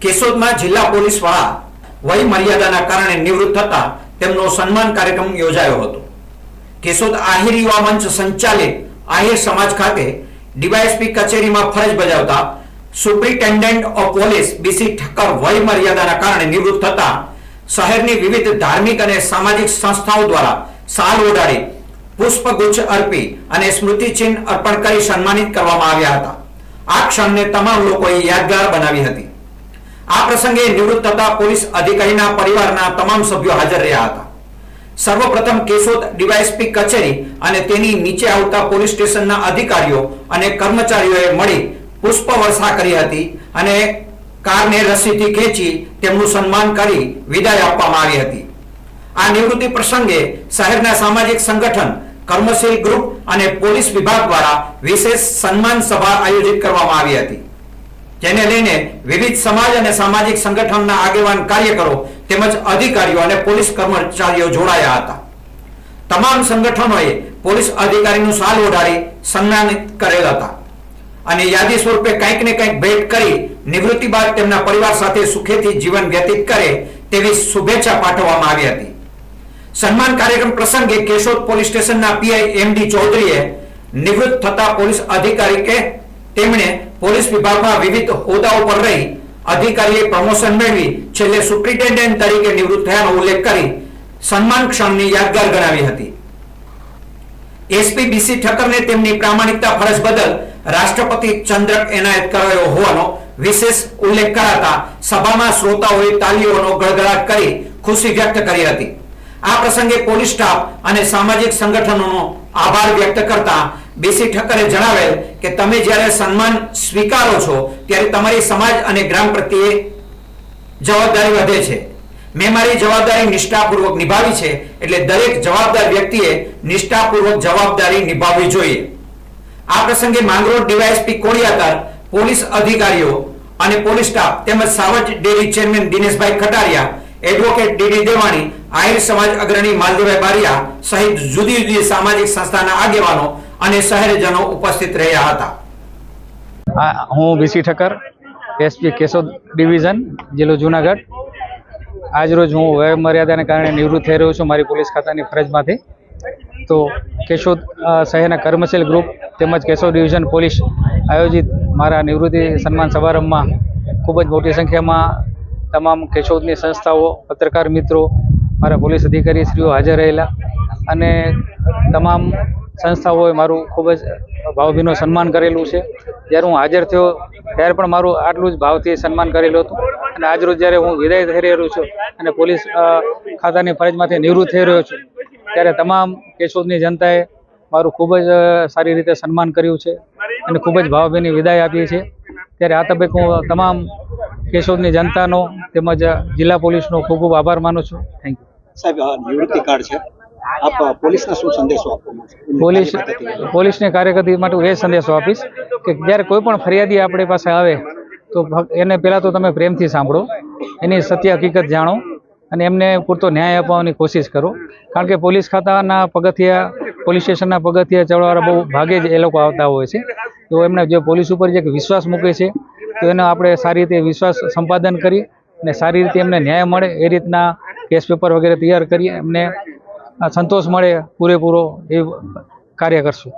કેશોદમાં જિલ્લા પોલીસ વડા વય મર્યાદાના કારણે નિવૃત્ત થતા તેમનો સન્માન કાર્યક્રમ યોજાયો હતો। કેશોદ આહિર યુવા મંચ સંચાલિત આહિર સમાજ ખાતે ડીવાયએસપી કચેરીમાં ફરજ બજાવતા superintendent of police BC Thakkar વય મર્યાદાના કારણે નિવૃત્ત થતા શહેરની વિવિધ ધાર્મિક અને સામાજિક સંસ્થાઓ દ્વારા શાલ ઓઢાડી પુષ્પગુચ્છ અર્પી અને સ્મૃતિચિહ્ન અર્પણ કરી સન્માનિત કરવામાં આવ્યા હતા। આ ક્ષણને તમામ લોકોએ યાદગાર બનાવી હતી। આ પ્રસંગે નિવૃત્ત થતા પોલીસ અધિકારીના પરિવારના તમામ સભ્યો હાજર રહ્યા હતા। સર્વપ્રથમ કેશોદ ડીવાયએસપી કચેરી અને તેની નીચે આવતા પોલીસ સ્ટેશનના અધિકારીઓ અને કર્મચારીઓએ મળી પુષ્પવર્ષા કરી હતી અને કારને રસીથી ખેંચી તેમનું સન્માન કરી વિદાય આપવામાં આવી હતી। આ નિવૃત્તિ પ્રસંગે શહેરના સામાજિક સંગઠન કર્મશીલ ગ્રુપ અને પોલીસ વિભાગ દ્વારા વિશેષ સન્માન સભા આયોજિત કરવામાં આવી હતી, જેને લઈને વિવિધ સમાજ અને સામાજિક સંગઠનના આગેવાન કાર્યકરો તેમજ અધિકારીઓ અને પોલીસ કર્મચારીઓ જોડાયા હતા। તમામ સંગઠનોએ પોલીસ અધિકારીનું શાલ ઓઢાડી સન્માનિત કરેલ હતા અને યાદી સ્વરૂપે કંઈક ને કંઈક ભેટ કરી નિવૃત્તિ બાદ તેમના પરિવાર સાથે સુખેથી જીવન વ્યતીત કરે તેવી શુભેચ્છા પાઠવવામાં આવી હતી। સન્માન કાર્યક્રમ પ્રસંગે કેશોદ પોલીસ સ્ટેશનના પીઆઈ એમડી ચૌધરીએ નિવૃત્ત થતા પોલીસ અધિકારી કે તેમણે પોલીસ વિભાગમાં વિવિધ હોદ્દાઓ પર રહી અધિકારીએ પ્રમોશન મેળવી છેલ્લે સુપ્રિન્ટેન્ડન્ટ તરીકે નિવૃત્ત થયાનો ઉલ્લેખ કરી સન્માન ક્ષણની યાદગાર ગણાવી હતી। એસપી બીસી ઠક્કરને તેમની પ્રામાણિકતા ફરજ બદલ રાષ્ટ્રપતિ ચંદ્રક એનાયત કરાયો હોવાનો વિશેષ ઉલ્લેખ કરાતા સભામાં શ્રોતાઓએ તાલીઓનો ગળગળાટ કરી ખુશી વ્યક્ત કરી હતી। આ પ્રસંગે પોલીસ સ્ટાફ અને સામાજિક સંગઠનોનો આભાર વ્યક્ત કરતા બીસી ઠક્કરે જણાવેલ કે તમે જ્યારે સન્માન સ્વીકારો છો ત્યારે તમારી સમાજ અને ગ્રામ પ્રત્યે જવાબદારી વધે છે। મેં મારી જવાબદારી નિષ્ઠાપૂર્વક નિભાવી છે, એટલે દરેક જવાબદાર વ્યક્તિએ નિષ્ઠાપૂર્વક જવાબદારી નિભાવવી જોઈએ। આ પ્રસંગે માંગરોળ ડીવાયએસપી કોળિયાકાર, પોલીસ અધિકારીઓ અને પોલીસ સ્ટાફ તેમજ Savaj dairy chairman Dineshbhai Khatariya, advocate DD Devani, Ahir સમાજ અગ્રણી માલદેવભાઈ બારિયા સહિત જુદી જુદી સામાજિક સંસ્થાના આગેવાનો અને શહેરજનો ઉપસ્થિત રહ્યા હતા। હું BC Thakkar, SP Keshod division, જિલ્લો જુનાગઢ। આજરોજ હું વય મર્યાદાને કારણે નિવૃત્ત થઈ રહ્યો છું મારી પોલીસ ખાતાની ફરજમાંથી। તો કેશોદ શહેરના કર્મશીલ ગ્રુપ તેમજ કેશોદ ડિવિઝન પોલીસ આયોજિત મારા નિવૃત્તિ સન્માન સમારંભમાં ખૂબ જ મોટી સંખ્યામાં તમામ કેશોદની સંસ્થાઓ, પત્રકાર મિત્રો, મારા પોલીસ અધિકારીશ્રીઓ હાજર રહેલા અને તમામ સંસ્થાઓએ મારું ખૂબ જ ભાવભીનું સન્માન કરેલું છે। જ્યારે હું હાજર થયો ત્યારે પણ મારું આટલું જ ભાવથી સન્માન કરેલું હતું અને આજરોજ જ્યારે હું વિદાય થઈ રહ્યો છું અને પોલીસ ખાતાની ફરજમાંથી નિવૃત્ત થઈ રહ્યો છું ત્યારે તમામ કેશોદની જનતાએ મારું ખૂબ જ સારી રીતે સન્માન કર્યું છે અને ખૂબ જ ભાવભીની વિદાય આપી છે। ત્યારે આ તબક્કે હું તમામ કેશોદની જનતાનો તેમજ જિલ્લા પોલીસનો ખૂબ ખૂબ આભાર માનું છું। થેન્ક યુ સાહેબ। નિવૃત્તિ કાર્ડ છે, આપ પોલીસને શું સંદેશો આપવા પોલીસની કાર્યકર્તા માટે હું એ સંદેશો આપીશ કે જ્યારે કોઈ પણ ફરિયાદી આપણી પાસે આવે તો એને પહેલાં તો તમે પ્રેમથી સાંભળો, એની સત્ય હકીકત જાણો અને એમને પૂરતો ન્યાય અપાવવાની કોશિશ કરો। કારણ કે પોલીસ ખાતાના પગથિયા, પોલીસ સ્ટેશનના પગથિયા ચડવાવાળા બહુ ભાગે જ એ લોકો આવતા હોય છે। તો એમને જે પોલીસ ઉપર જે વિશ્વાસ મૂકે છે તો એનો આપણે સારી રીતે વિશ્વાસ સંપાદન કરી અને સારી રીતે એમને ન્યાય મળે એ રીતના કેસ પેપર વગેરે તૈયાર કરી એમને સંતોષ મળે પૂરેપૂરો એ કાર્ય કરશું।